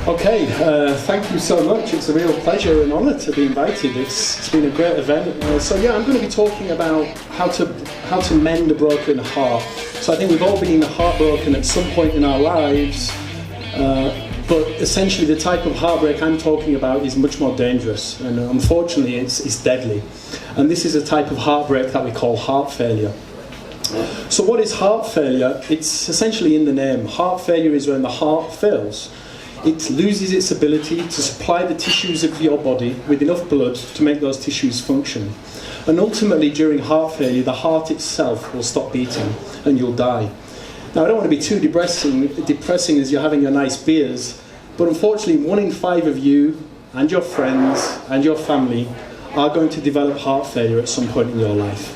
Okay, thank you so much. It's a real pleasure and honour to be invited. It's been a great event. I'm going to be talking about how to mend a broken heart. So I think we've all been heartbroken at some point in our lives, but essentially the type of heartbreak I'm talking about is much more dangerous, and unfortunately it's deadly. And this is a type of heartbreak that we call heart failure. So what is heart failure? It's essentially in the name. Heart failure is when the heart fails. It loses its ability to supply the tissues of your body with enough blood to make those tissues function. And ultimately, during heart failure, the heart itself will stop beating and you'll die. Now, I don't want to be too depressing as you're having your nice beers, but unfortunately, 1 in 5 of you and your friends and your family are going to develop heart failure at some point in your life.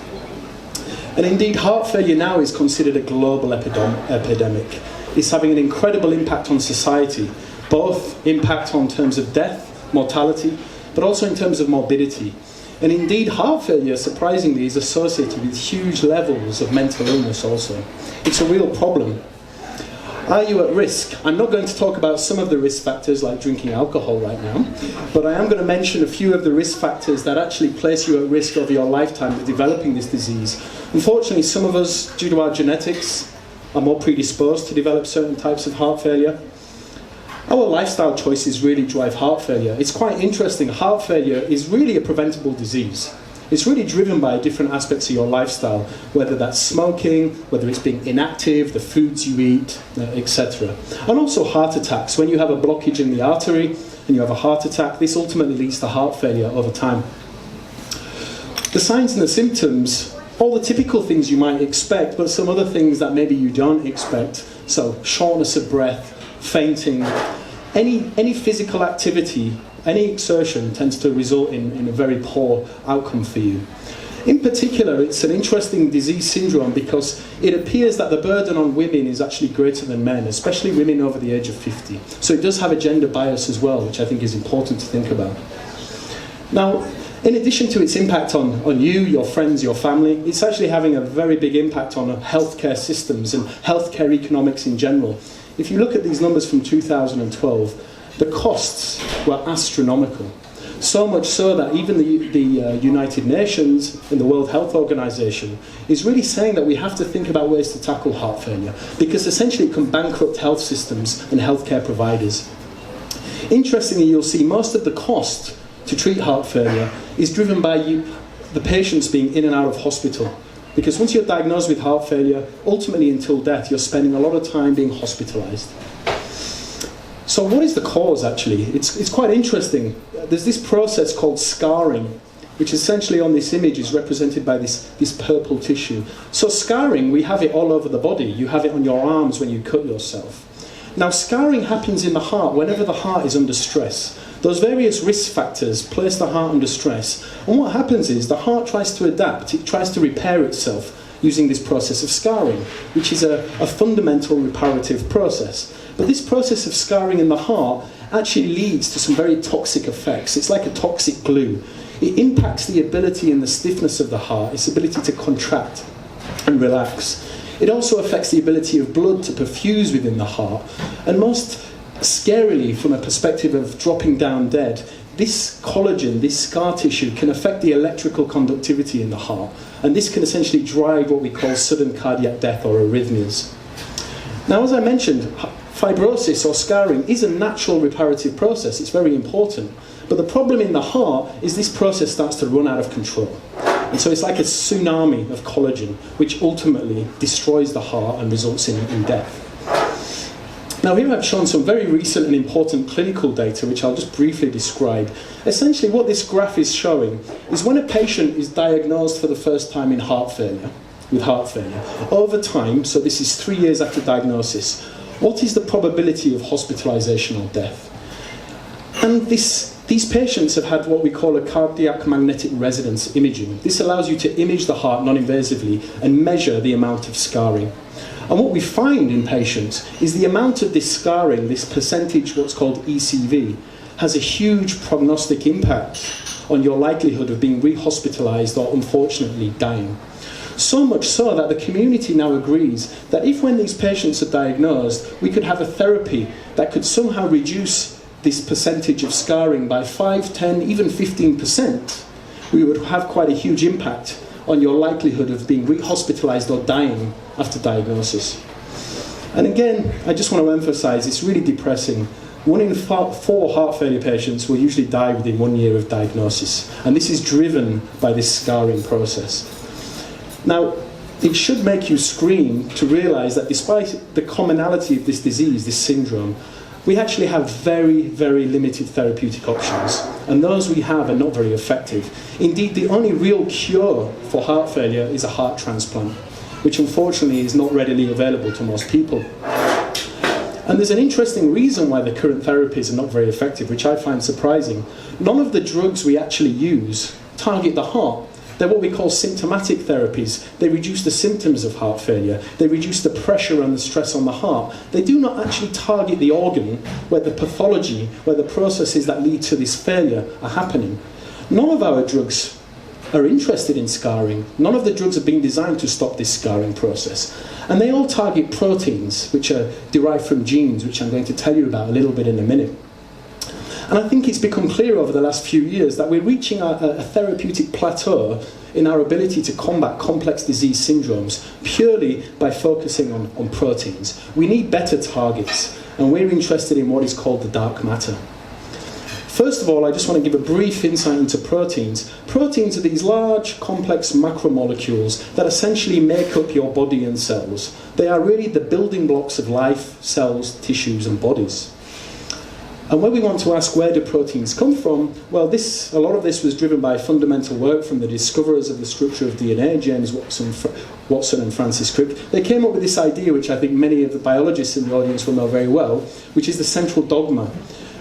And indeed, heart failure now is considered a global epidemic. It's having an incredible impact on society, both impact on terms of death, mortality, but also in terms of morbidity. And indeed, heart failure, surprisingly, is associated with huge levels of mental illness also. It's a real problem. Are you at risk? I'm not going to talk about some of the risk factors like drinking alcohol right now, but I am going to mention a few of the risk factors that actually place you at risk over your lifetime of developing this disease. Unfortunately, some of us, due to our genetics, are more predisposed to develop certain types of heart failure. Our lifestyle choices really drive heart failure. It's quite interesting. Heart failure is really a preventable disease. It's really driven by different aspects of your lifestyle, whether that's smoking, whether it's being inactive, the foods you eat, etc. And also heart attacks. When you have a blockage in the artery and you have a heart attack, this ultimately leads to heart failure over time. The signs and the symptoms, all the typical things you might expect, but some other things that maybe you don't expect. So shortness of breath, fainting, any physical activity, any exertion tends to result in a very poor outcome for you. In particular, it's an interesting disease syndrome because it appears that the burden on women is actually greater than men, especially women over the age of 50. So it does have a gender bias as well, which I think is important to think about. Now, in addition to its impact on you, your friends, your family, it's actually having a very big impact on healthcare systems and healthcare economics in general. If you look at these numbers from 2012, the costs were astronomical. So much so that even the United Nations and the World Health Organization is really saying that we have to think about ways to tackle heart failure, because essentially it can bankrupt health systems and healthcare providers. Interestingly, you'll see most of the cost to treat heart failure is driven by the patients being in and out of hospital. Because once you're diagnosed with heart failure, ultimately until death, you're spending a lot of time being hospitalized. So what is the cause, actually? It's quite interesting. There's this process called scarring, which essentially on this image is represented by this purple tissue. So scarring, we have it all over the body. You have it on your arms when you cut yourself. Now, scarring happens in the heart whenever the heart is under stress. Those various risk factors place the heart under stress. And what happens is the heart tries to adapt. It tries to repair itself using this process of scarring, which is a fundamental reparative process. But this process of scarring in the heart actually leads to some very toxic effects. It's like a toxic glue. It impacts the ability and the stiffness of the heart, its ability to contract and relax. It also affects the ability of blood to perfuse within the heart. And most scarily, from a perspective of dropping down dead, this collagen, this scar tissue, can affect the electrical conductivity in the heart. And this can essentially drive what we call sudden cardiac death or arrhythmias. Now, as I mentioned, fibrosis or scarring is a natural reparative process. It's very important. But the problem in the heart is this process starts to run out of control. And so it's like a tsunami of collagen, which ultimately destroys the heart and results in death. Now, here I've shown some very recent and important clinical data, which I'll just briefly describe. Essentially, what this graph is showing is when a patient is diagnosed for the first time with heart failure, over time, so this is 3 years after diagnosis, what is the probability of hospitalization or death? And these patients have had what we call a cardiac magnetic resonance imaging. This allows you to image the heart non-invasively and measure the amount of scarring. And what we find in patients is the amount of this scarring, this percentage, what's called ECV, has a huge prognostic impact on your likelihood of being rehospitalized or unfortunately dying. So much so that the community now agrees that if when these patients are diagnosed, we could have a therapy that could somehow reduce this percentage of scarring by 5, 10, even 15%, we would have quite a huge impact on your likelihood of being hospitalized or dying after diagnosis. And again, I just want to emphasize, it's really depressing. 1 in 4 heart failure patients will usually die within 1 year of diagnosis. And this is driven by this scarring process. Now, it should make you scream to realize that despite the commonality of this disease, this syndrome, we actually have very, very limited therapeutic options. And those we have are not very effective. Indeed, the only real cure for heart failure is a heart transplant, which unfortunately is not readily available to most people. And there's an interesting reason why the current therapies are not very effective, which I find surprising. None of the drugs we actually use target the heart. They're what we call symptomatic therapies. They reduce the symptoms of heart failure. They reduce the pressure and the stress on the heart. They do not actually target the organ where the pathology, where the processes that lead to this failure are happening. None of our drugs are interested in scarring. None of the drugs are being designed to stop this scarring process. And they all target proteins, which are derived from genes, which I'm going to tell you about a little bit in a minute. And I think it's become clear over the last few years that we're reaching a therapeutic plateau in our ability to combat complex disease syndromes purely by focusing on proteins. We need better targets, and we're interested in what is called the dark matter. First of all, I just want to give a brief insight into proteins. Proteins are these large, complex macromolecules that essentially make up your body and cells. They are really the building blocks of life, cells, tissues, and bodies. And when we want to ask where do proteins come from, well, a lot of this was driven by fundamental work from the discoverers of the structure of DNA, James Watson and Francis Crick. They came up with this idea, which I think many of the biologists in the audience will know very well, which is the central dogma,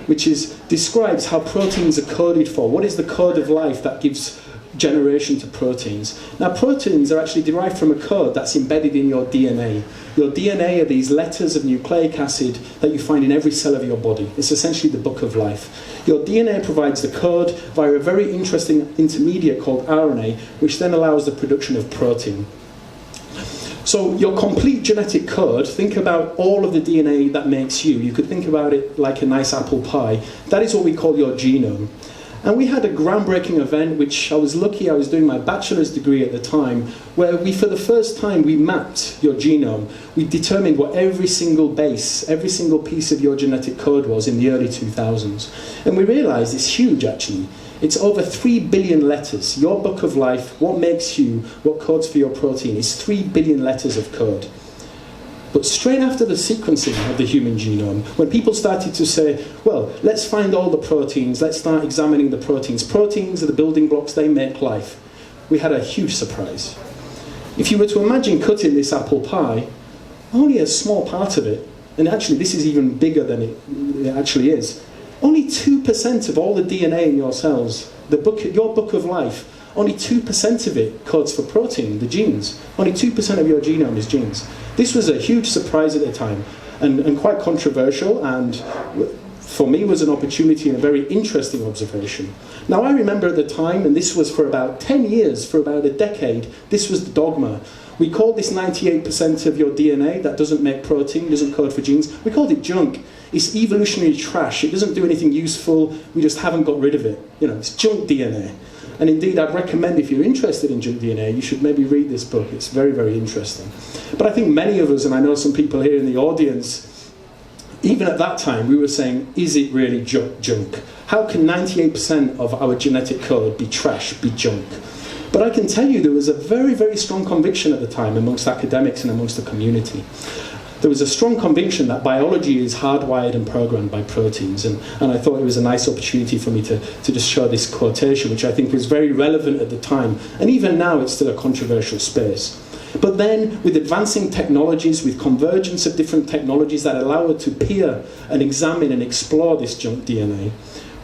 which describes how proteins are coded for. What is the code of life that gives generation to proteins? Now, proteins are actually derived from a code that's embedded in your DNA. Your DNA are these letters of nucleic acid that you find in every cell of your body. It's essentially the book of life. Your DNA provides the code via a very interesting intermediate called RNA, which then allows the production of protein. So your complete genetic code, think about all of the DNA that makes you. You could think about it like a nice apple pie. That is what we call your genome. And we had a groundbreaking event, which I was lucky, I was doing my bachelor's degree at the time, where for the first time, we mapped your genome. We determined what every single base, every single piece of your genetic code was in the early 2000s. And we realized it's huge, actually. It's over 3 billion letters. Your book of life, what makes you, what codes for your protein, is 3 billion letters of code. But straight after the sequencing of the human genome, when people started to say, well, let's find all the proteins, let's start examining the proteins. Proteins are the building blocks, they make life. We had a huge surprise. If you were to imagine cutting this apple pie, only a small part of it, and actually this is even bigger than it actually is, only 2% of all the DNA in your cells, your book of life, only 2% of it codes for protein, the genes. Only 2% of your genome is genes. This was a huge surprise at the time, and quite controversial, and for me was an opportunity and a very interesting observation. Now, I remember at the time, and this was for about 10 years, for about a decade, this was the dogma. We called this 98% of your DNA that doesn't make protein, doesn't code for genes, we called it junk. It's evolutionary trash. It doesn't do anything useful. We just haven't got rid of it. It's junk DNA. And indeed, I'd recommend, if you're interested in junk DNA, you should maybe read this book. It's very, very interesting. But I think many of us, and I know some people here in the audience, even at that time, we were saying, is it really junk? How can 98% of our genetic code be trash, be junk? But I can tell you there was a very, very strong conviction at the time amongst academics and amongst the community. There was a strong conviction that biology is hardwired and programmed by proteins, and I thought it was a nice opportunity for me to just show this quotation, which I think was very relevant at the time, and even now it's still a controversial space. But then, with advancing technologies, with convergence of different technologies that allow us to peer and examine and explore this junk DNA,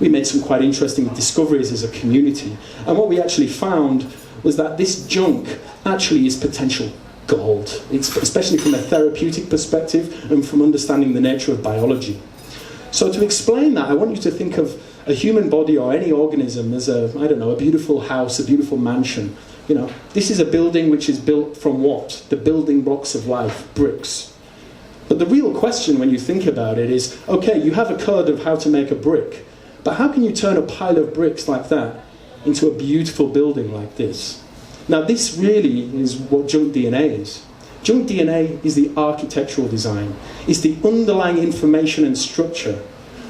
we made some quite interesting discoveries as a community. And what we actually found was that this junk actually is potential gold. It's especially from a therapeutic perspective and from understanding the nature of biology. So to explain that, I want you to think of a human body or any organism as a beautiful house, a beautiful mansion. This is a building which is built from what? The building blocks of life, bricks. But the real question when you think about it is, okay, you have a code of how to make a brick, but how can you turn a pile of bricks like that into a beautiful building like this? Now this really is what junk DNA is. Junk DNA is the architectural design. It's the underlying information and structure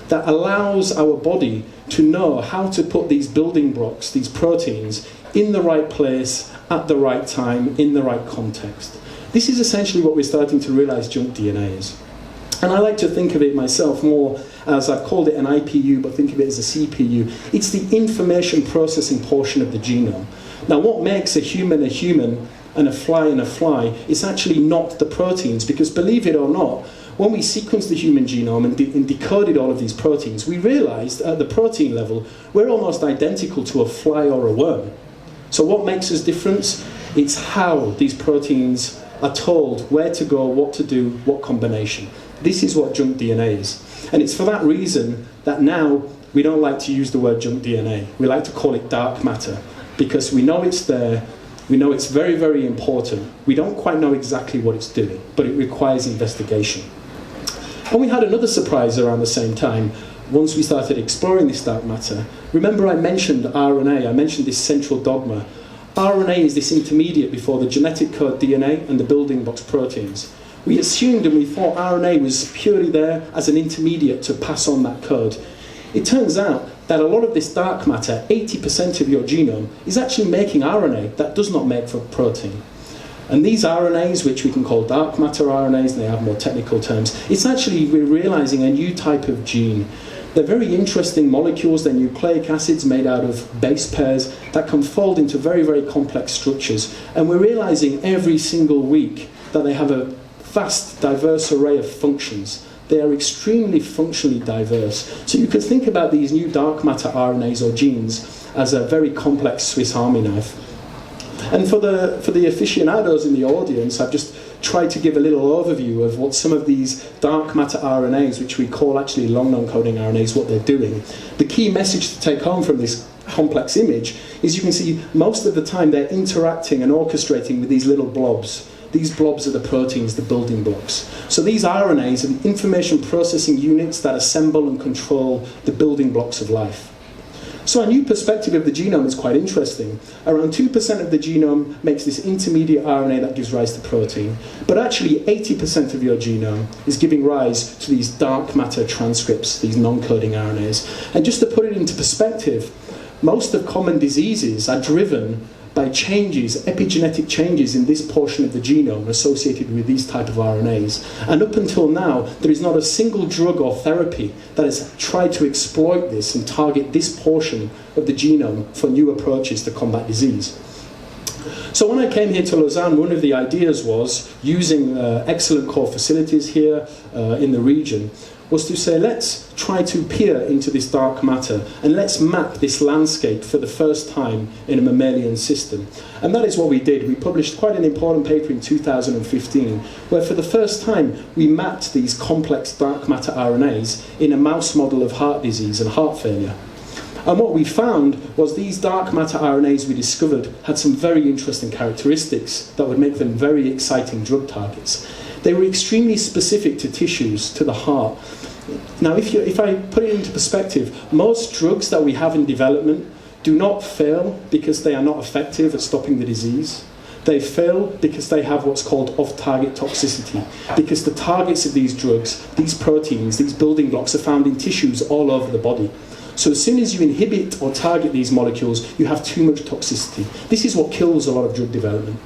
that allows our body to know how to put these building blocks, these proteins, in the right place, at the right time, in the right context. This is essentially what we're starting to realize junk DNA is. And I like to think of it myself more as, I've called it an IPU, but think of it as a CPU. It's the information processing portion of the genome. Now what makes a human and a fly is actually not the proteins, because believe it or not, when we sequenced the human genome and decoded all of these proteins, we realized at the protein level, we're almost identical to a fly or a worm. So what makes us different? It's how these proteins are told where to go, what to do, what combination. This is what junk DNA is. And it's for that reason that now we don't like to use the word junk DNA. We like to call it dark matter, because we know it's there, we know it's very, very important. We don't quite know exactly what it's doing, but it requires investigation. And we had another surprise around the same time. Once we started exploring this dark matter, remember I mentioned RNA, I mentioned this central dogma. RNA is this intermediate before the genetic code DNA and the building blocks proteins. We assumed and we thought RNA was purely there as an intermediate to pass on that code. It turns out that a lot of this dark matter, 80% of your genome, is actually making RNA that does not make for protein. And these RNAs, which we can call dark matter RNAs, and they have more technical terms, it's actually, we're realizing a new type of gene. They're very interesting molecules. They're nucleic acids made out of base pairs that can fold into very, very complex structures. And we're realizing every single week that they have a vast, diverse array of functions. They are extremely functionally diverse. So you could think about these new dark matter RNAs or genes as a very complex Swiss Army knife. And for the aficionados in the audience, I've just tried to give a little overview of what some of these dark matter RNAs, which we call actually long non-coding RNAs, what they're doing. The key message to take home from this complex image is you can see most of the time they're interacting and orchestrating with these little blobs. These blobs are the proteins, the building blocks. So these RNAs are the information processing units that assemble and control the building blocks of life. So a new perspective of the genome is quite interesting. Around 2% of the genome makes this intermediate RNA that gives rise to protein, but actually 80% of your genome is giving rise to these dark matter transcripts, these non-coding RNAs. And just to put it into perspective, most of common diseases are driven by changes, epigenetic changes in this portion of the genome associated with these type of RNAs. And up until now, there is not a single drug or therapy that has tried to exploit this and target this portion of the genome for new approaches to combat disease. So when I came here to Lausanne, one of the ideas was, using excellent core facilities here in the region, was to say, let's try to peer into this dark matter and let's map this landscape for the first time in a mammalian system. And that is what we did. We published quite an important paper in 2015, where for the first time we mapped these complex dark matter RNAs in a mouse model of heart disease and heart failure. And what we found was these dark matter RNAs we discovered had some very interesting characteristics that would make them very exciting drug targets. They were extremely specific to tissues, to the heart. Now, if I put it into perspective, most drugs that we have in development do not fail because they are not effective at stopping the disease. They fail because they have what's called off-target toxicity, because the targets of these drugs, these proteins, these building blocks are found in tissues all over the body. So as soon as you inhibit or target these molecules, you have too much toxicity. This is what kills a lot of drug development.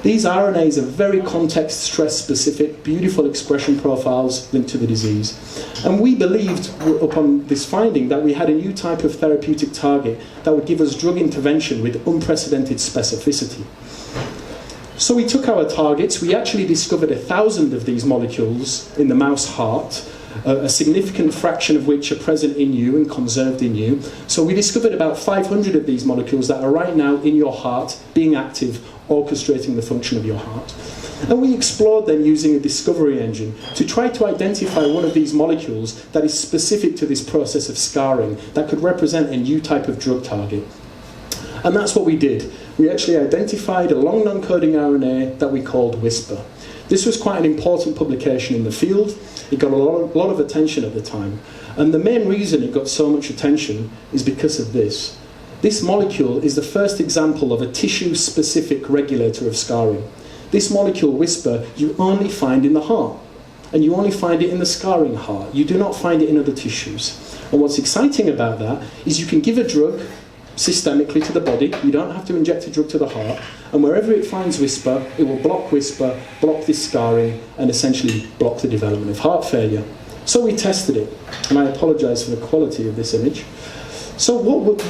These RNAs are very context stress specific, beautiful expression profiles linked to the disease. And we believed upon this finding that we had a new type of therapeutic target that would give us drug intervention with unprecedented specificity. So we took our targets, we actually discovered 1,000 of these molecules in the mouse heart, a significant fraction of which are present in you and conserved in you. So we discovered about 500 of these molecules that are right now in your heart, being active, orchestrating the function of your heart. And we explored then using a discovery engine to try to identify one of these molecules that is specific to this process of scarring, that could represent a new type of drug target. And that's what we did. We actually identified a long non-coding RNA that we called Wisper. This was quite an important publication in the field. It got a lot of attention at the time. And the main reason it got so much attention is because of this. This molecule is the first example of a tissue-specific regulator of scarring. This molecule, Wisper, you only find in the heart. And you only find it in the scarring heart. You do not find it in other tissues. And what's exciting about that is you can give a drug systemically to the body. You don't have to inject a drug to the heart. And wherever it finds Wisper, it will block Wisper, block this scarring, and essentially block the development of heart failure. So we tested it. And I apologise for the quality of this image. So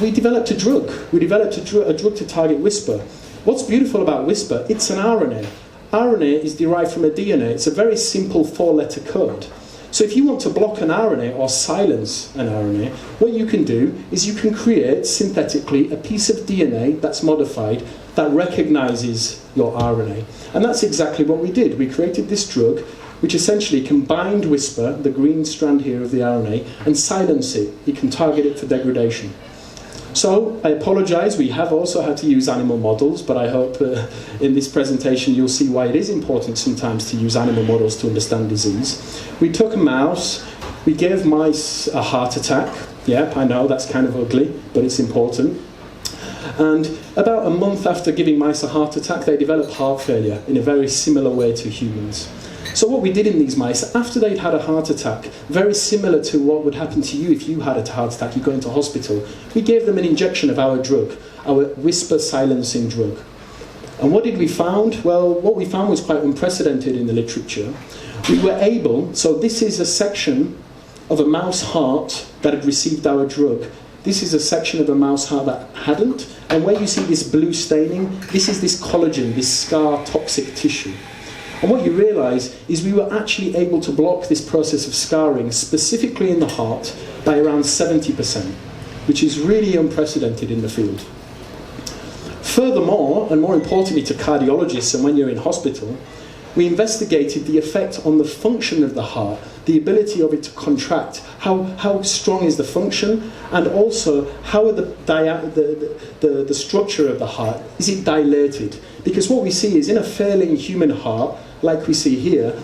we developed a drug. We developed a drug to target Wisper. What's beautiful about Wisper, it's an RNA. RNA is derived from a DNA. It's a very simple 4-letter code. So if you want to block an RNA or silence an RNA, what you can do is you can create synthetically a piece of DNA that's modified that recognises your RNA. And that's exactly what we did. We created this drug which essentially can bind Wisper, the green strand here of the RNA, and silence it. You can target it for degradation. So, I apologise, we have also had to use animal models, but I hope in this presentation you'll see why it is important sometimes to use animal models to understand disease. We took a mouse, we gave mice a heart attack. Yep, I know, that's kind of ugly, but it's important. And about a month after giving mice a heart attack, they developed heart failure in a very similar way to humans. So what we did in these mice, after they'd had a heart attack, very similar to what would happen to you if you had a heart attack, you go into hospital, we gave them an injection of our drug, our Wisper silencing drug. And what did we find? Well, what we found was quite unprecedented in the literature. We were able, so this is a section of a mouse heart that had received our drug. This is a section of a mouse heart that hadn't. And where you see this blue staining, this is this collagen, this scar toxic tissue. And what you realise is we were actually able to block this process of scarring, specifically in the heart, by around 70%, which is really unprecedented in the field. Furthermore, and more importantly to cardiologists and when you're in hospital, we investigated the effect on the function of the heart, the ability of it to contract, how strong is the function, and also how are the structure of the heart, is it dilated? Because what we see is in a failing human heart, like we see here,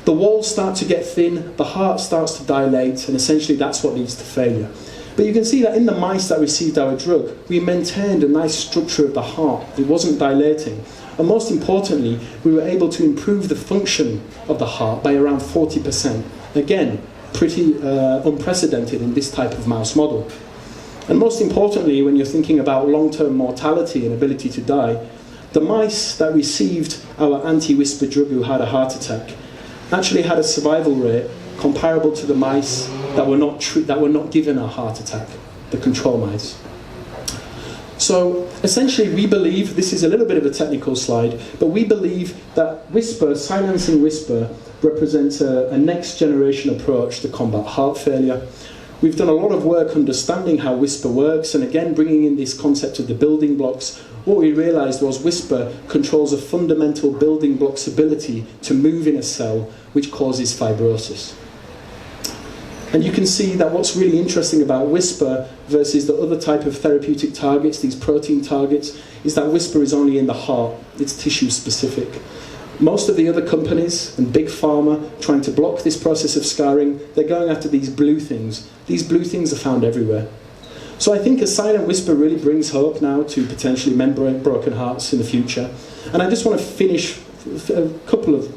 the walls start to get thin, the heart starts to dilate, and essentially that's what leads to failure. But you can see that in the mice that received our drug, we maintained a nice structure of the heart. It wasn't dilating. And most importantly, we were able to improve the function of the heart by around 40%. Again, pretty unprecedented in this type of mouse model. And most importantly, when you're thinking about long-term mortality and ability to die, the mice that received our anti-Wisper drug who had a heart attack actually had a survival rate comparable to the mice that were not given a heart attack, the control mice. So essentially we believe, this is a little bit of a technical slide, but we believe that Wisper, silencing Wisper, represents a next generation approach to combat heart failure. We've done a lot of work understanding how Wisper works, and again bringing in this concept of the building blocks. What we realised was Wisper controls a fundamental building block's ability to move in a cell, which causes fibrosis. And you can see that what's really interesting about Wisper versus the other type of therapeutic targets, these protein targets, is that Wisper is only in the heart. It's tissue specific. Most of the other companies and big pharma trying to block this process of scarring, they're going after these blue things. These blue things are found everywhere. So I think a silent Wisper really brings hope now to potentially membrane broken hearts in the future. And I just want to finish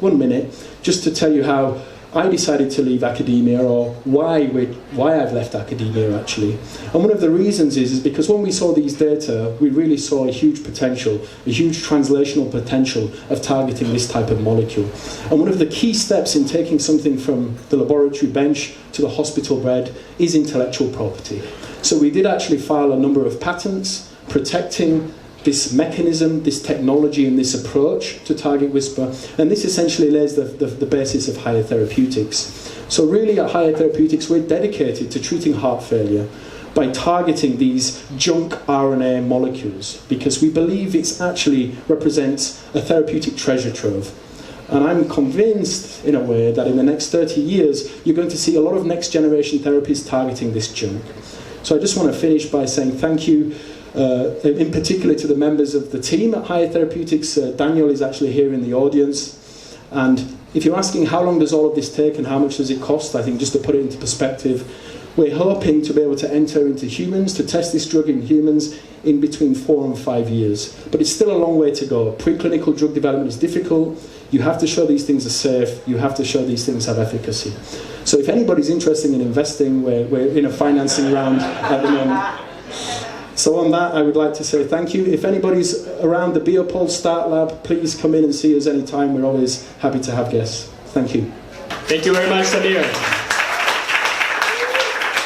one minute just to tell you how I decided to leave academia, or why I've left academia actually. And one of the reasons is because when we saw these data, we really saw a huge potential, a huge translational potential of targeting this type of molecule. And one of the key steps in taking something from the laboratory bench to the hospital bed is intellectual property. So we did actually file a number of patents protecting this mechanism, this technology, and this approach to target Wisper, and this essentially lays the basis of HAYA Therapeutics. So really at HAYA Therapeutics we're dedicated to treating heart failure by targeting these junk RNA molecules, because we believe it actually represents a therapeutic treasure trove. And I'm convinced, in a way, that in the next 30 years you're going to see a lot of next generation therapies targeting this junk. So I just want to finish by saying thank you in particular to the members of the team at HAYA Therapeutics. Daniel is actually here in the audience. And if you're asking how long does all of this take and how much does it cost, I think just to put it into perspective, we're hoping to be able to enter into humans, to test this drug in humans in between 4 and 5 years. But it's still a long way to go. Preclinical drug development is difficult. You have to show these things are safe. You have to show these things have efficacy. So if anybody's interested in investing, we're in a financing round at the moment. So on that, I would like to say thank you. If anybody's around the Biopol Start Lab, please come in and see us anytime. We're always happy to have guests. Thank you. Thank you very much, Samir.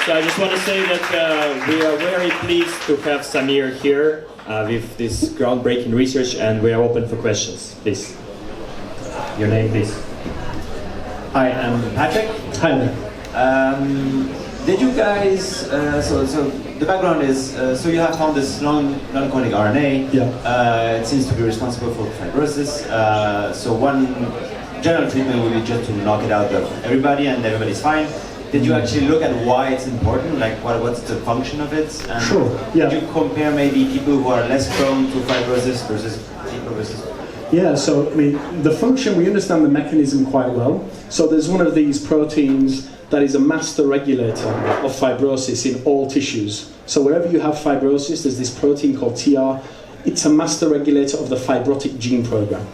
So I just want to say that we are very pleased to have Samir here with this groundbreaking research, and we are open for questions. Please. Your name, please. Hi, I'm Patrick. Hi. Did you guys, so the background is, so you have found this non-coding RNA. Yeah. It seems to be responsible for fibrosis. So one general treatment would be just to knock it out of everybody and everybody's fine. Did you actually look at why it's important? Like what's the function of it? And sure, yeah. Did you compare maybe people who are less prone to fibrosis versus people versus... Yeah, so I mean, the function, we understand the mechanism quite well. So there's one of these proteins that is a master regulator of fibrosis in all tissues. So wherever you have fibrosis, there's this protein called TR. It's a master regulator of the fibrotic gene program.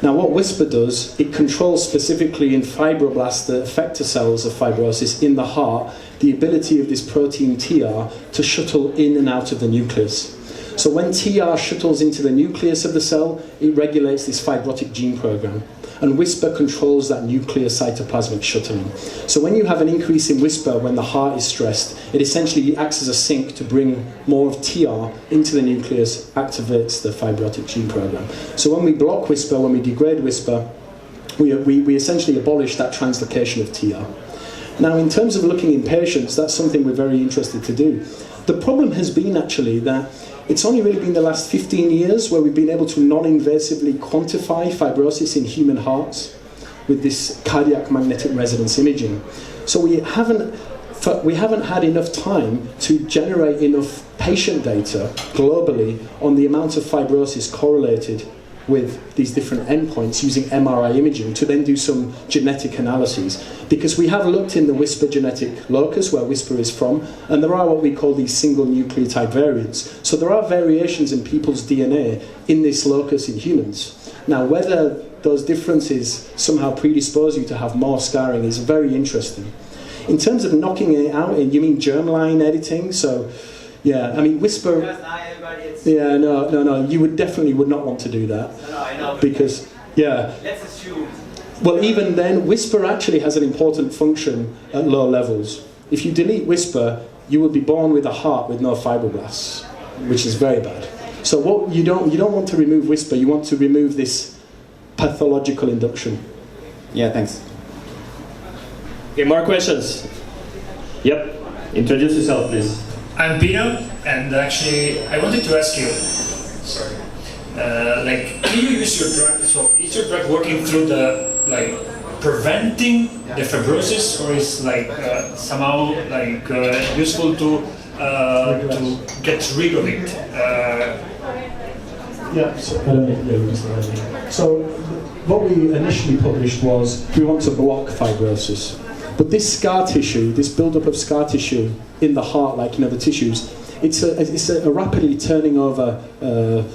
Now what Wisper does, it controls specifically in fibroblasts, the effector cells of fibrosis in the heart, the ability of this protein TR to shuttle in and out of the nucleus. So when TR shuttles into the nucleus of the cell, it regulates this fibrotic gene program. And Wisper controls that nuclear cytoplasmic shuttling. So when you have an increase in Wisper when the heart is stressed, it essentially acts as a sink to bring more of TR into the nucleus, activates the fibrotic gene program. So when we block Wisper, when we degrade Wisper, we essentially abolish that translocation of TR. Now in terms of looking in patients, that's something we're very interested to do. The problem has been actually that it's only really been the last 15 years where we've been able to non-invasively quantify fibrosis in human hearts with this cardiac magnetic resonance imaging. So we haven't had enough time to generate enough patient data globally on the amount of fibrosis correlated with these different endpoints using MRI imaging to then do some genetic analyses. Because we have looked in the Wisper genetic locus, where Wisper is from, and there are what we call these single nucleotide variants. So there are variations in people's DNA in this locus in humans. Now, whether those differences somehow predispose you to have more scarring is very interesting. In terms of knocking it out, you mean germline editing? So, yeah, I mean, Wisper... Yeah, no, you would not want to do that. No, I know. Because, yeah. Let's assume. Well, even then, Wisper actually has an important function at low levels. If you delete Wisper, you will be born with a heart with no fibroblasts, which is very bad. So what you don't want to remove Wisper, you want to remove this pathological induction. Yeah, thanks. Okay, more questions? Yep. Introduce yourself, please. I'm Peter, and actually, I wanted to ask you, sorry, can you use your drug, so is your drug working through the, preventing the fibrosis, or is somehow useful to get rid of it? So what we initially published was we want to block fibrosis. But this scar tissue, this build-up of scar tissue in the heart, like in other tissues, it's a rapidly turning over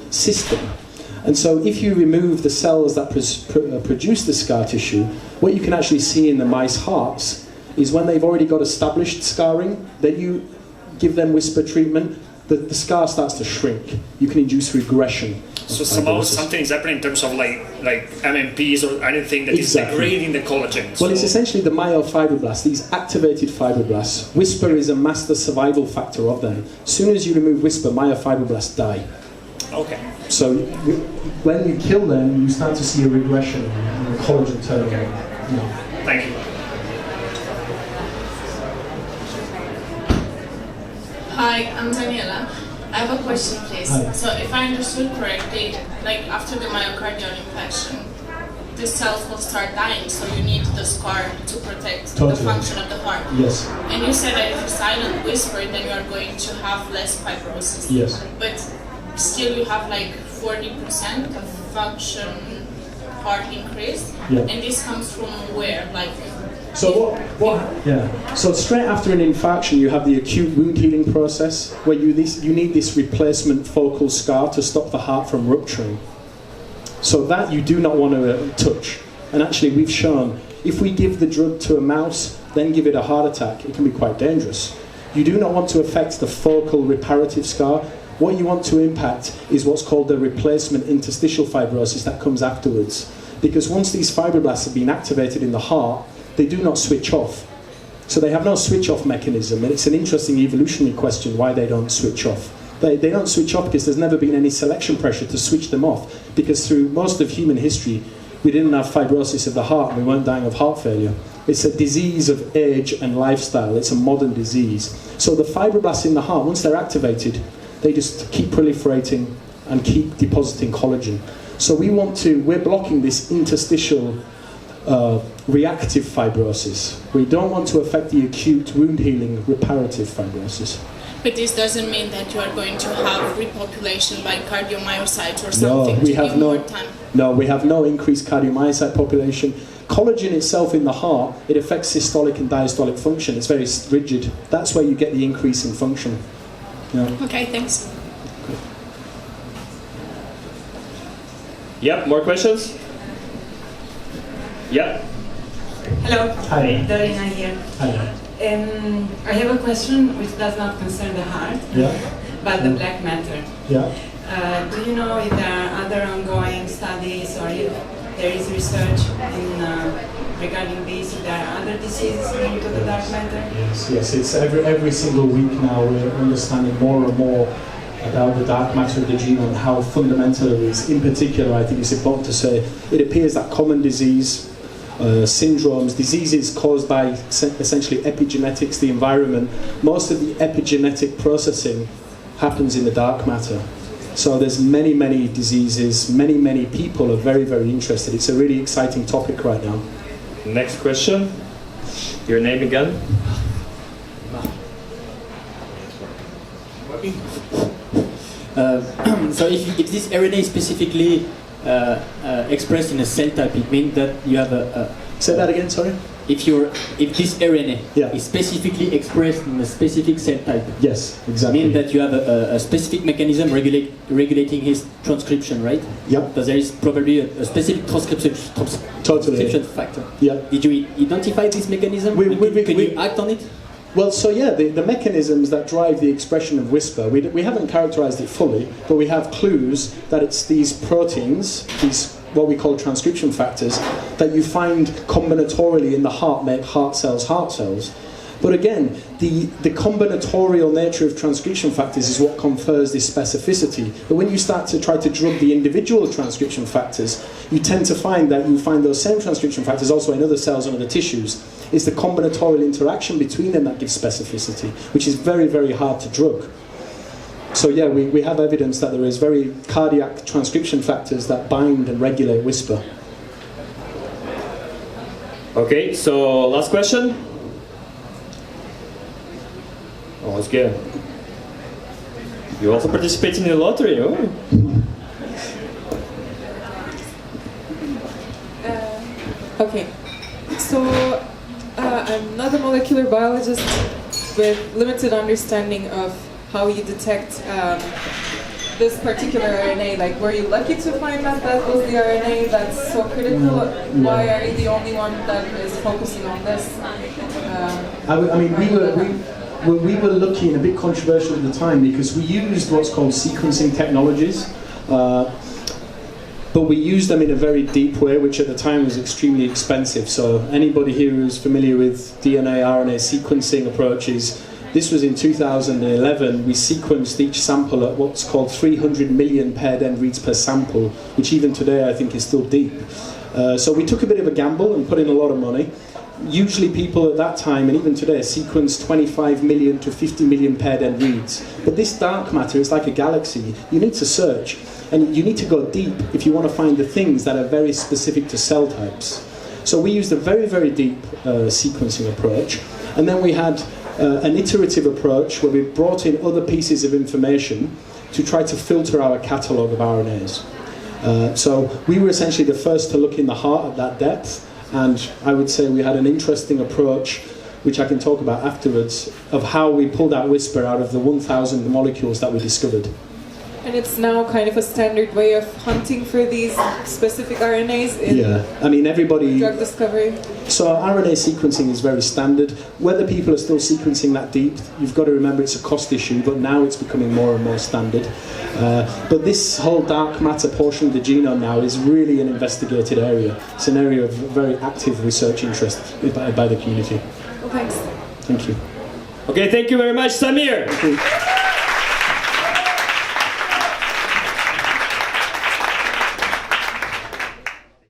system. And so if you remove the cells that produce the scar tissue, what you can actually see in the mice hearts is when they've already got established scarring, then you give them Wisper treatment, the scar starts to shrink. You can induce regression. So somehow something is happening in terms of MMPs or anything that is degrading the collagen. Well, it's essentially the myofibroblasts, these activated fibroblasts. Wisper is a master survival factor of them. As soon as you remove Wisper, myofibroblasts die. Okay. So when you kill them, you start to see a regression in the collagen turnover. Okay. Yeah. Thank you. Hi, I'm Daniela. I have a question, please. Hi. So, if I understood correctly, after the myocardial infection, the cells will start dying, so you need the scar to protect the function of the heart. Yes. And you said that if you silent Wisper, then you are going to have less fibrosis. Yes. But still, you have 40% of function heart increase. Yeah. And this comes from where? Like. So So straight after an infarction, you have the acute wound healing process, where you need this replacement focal scar to stop the heart from rupturing. So that you do not want to touch. And actually, we've shown if we give the drug to a mouse, then give it a heart attack, it can be quite dangerous. You do not want to affect the focal reparative scar. What you want to impact is what's called the replacement interstitial fibrosis that comes afterwards. Because once these fibroblasts have been activated in the heart, they do not switch off. So they have no switch-off mechanism, and it's an interesting evolutionary question why they don't switch off. They don't switch off because there's never been any selection pressure to switch them off, because through most of human history, we didn't have fibrosis of the heart and we weren't dying of heart failure. It's a disease of age and lifestyle. It's a modern disease. So the fibroblasts in the heart, once they're activated, they just keep proliferating and keep depositing collagen. So we're blocking this interstitial reactive fibrosis. We don't want to affect the acute wound healing reparative fibrosis. But this doesn't mean that you are going to have repopulation by cardiomyocytes or something to give more time. No, we have no increased cardiomyocyte population. Collagen itself in the heart, it affects systolic and diastolic function. It's very rigid. That's where you get the increase in function. Yeah. Okay, thanks. Yep, more questions? Yep. Hello. Hi. Dorina here. Hi. I have a question which does not concern the heart, but the black matter. Yeah. Do you know if there are other ongoing studies or if there is research regarding this, if there are other diseases linked to the dark matter? Yes. It's every single week now we're understanding more and more about the dark matter of the genome and how fundamental it is. In particular, I think it's important to say, it appears that common disease, syndromes, diseases caused by essentially epigenetics, the environment, most of the epigenetic processing happens in the dark matter. So there's many, many diseases, many people are very, very interested. It's a really exciting topic right now. Next question. Your name again? So if this RNA is specifically expressed in a cell type, it means that you have a... Say that again, sorry? If this RNA is specifically expressed in a specific cell type, yes, exactly. It means that you have a specific mechanism regulating his transcription, right? Yeah. So there is probably a specific transcription factor. Yeah. Did you identify this mechanism? Can you act on it? Well, so yeah, the mechanisms that drive the expression of Wisper, we haven't characterized it fully, but we have clues that it's these proteins, these what we call transcription factors, that you find combinatorially in the heart make heart cells. But again, the combinatorial nature of transcription factors is what confers this specificity. But when you start to try to drug the individual transcription factors, you tend to find that you find those same transcription factors also in other cells and other tissues. It's the combinatorial interaction between them that gives specificity, which is very, very hard to drug. So yeah, we have evidence that there is very cardiac transcription factors that bind and regulate Wisper. Okay, so last question. Oh, that's good. You also participate in the lottery, oh? Okay, so I'm not a molecular biologist with limited understanding of how you detect this particular RNA. Like, were you lucky to find that was the RNA that's so critical? Why are you the only one that is focusing on this? We were lucky and a bit controversial at the time because we used what's called sequencing technologies, but we used them in a very deep way, which at the time was extremely expensive. So anybody here who's familiar with DNA, RNA sequencing approaches, this was in 2011. We sequenced each sample at what's called 300 million paired end reads per sample, which even today I think is still deep. So we took a bit of a gamble and put in a lot of money. Usually people at that time, and even today, sequence 25 million to 50 million paired end reads. But this dark matter is like a galaxy. You need to search, and you need to go deep if you want to find the things that are very specific to cell types. So we used a very, very deep sequencing approach, and then we had an iterative approach where we brought in other pieces of information to try to filter our catalogue of RNAs. So we were essentially the first to look in the heart at that depth, and I would say we had an interesting approach, which I can talk about afterwards, of how we pulled out Wisper out of the 1,000 molecules that we discovered. And it's now kind of a standard way of hunting for these specific RNAs in I mean, everybody... drug discovery. So RNA sequencing is very standard. Whether people are still sequencing that deep, you've got to remember it's a cost issue, but now it's becoming more and more standard. But this whole dark matter portion of the genome now is really an investigated area. It's an area of very active research interest by the community. Well, thanks. Thank you. Okay, thank you very much, Samir. Thank you.